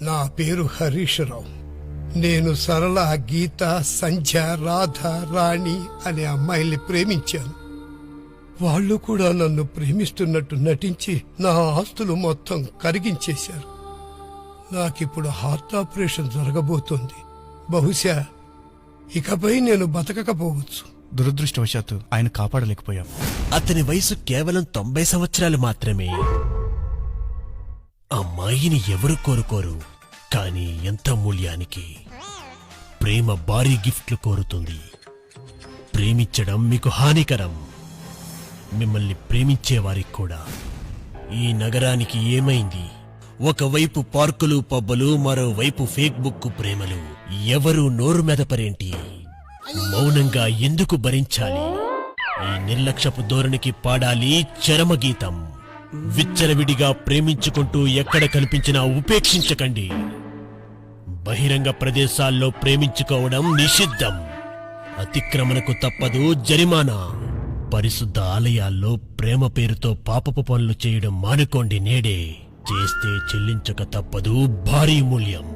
నా పేరు హరీష్ రావు. నేను సరళ, గీత, సంధ్య, రాధ, రాణి అనే అమ్మాయిల్ని ప్రేమించాను. వాళ్ళు కూడా నన్ను ప్రేమిస్తున్నట్టు నటించి నా ఆస్తులు మొత్తం కరిగించేశారు. నాకిప్పుడు హార్ట్ ఆపరేషన్ జరగబోతోంది. బహుశా ఇకపై నేను బతకకపోవచ్చు. దురదృష్టవశాత్తు ఆయన కాపాడలేకపోయాం. అతని వయసు కేవలం 90 సంవత్సరాలు మాత్రమే. అమ్మాయిని ఎవరు కోరుకోరు, కాని ఎంత మూల్యానికి? ప్రేమ భారీ గిఫ్ట్లు కోరుతుంది. ప్రేమించడం మీకు హానికరం. మిమ్మల్ని ప్రేమించేవారికి కూడా. ఈ నగరానికి ఏమైంది? ఒకవైపు పార్కులు, పబ్బులు, మరోవైపు ఫేస్బుక్ ప్రేమలు. ఎవరు నోరు మెదపరేంటి? మౌనంగా ఎందుకు భరించాలి? ఈ నిర్లక్ష్యపు ధోరణికి పాడాలి చరమగీతం. విచ్చలవిడిగా ప్రేమించుకుంటూ ఎక్కడ కనిపించినా ఉపేక్షించకండి. బహిరంగ ప్రదేశాల్లో ప్రేమించుకోవడం నిషిద్ధం. అతిక్రమణకు తప్పదు జరిమానా. పరిశుద్ధ ఆలయాల్లో ప్రేమ పేరుతో పాపపు పనులు చేయడం మానుకోండి. నేడే చేస్తే చెల్లించక తప్పదు భారీ మూల్యం.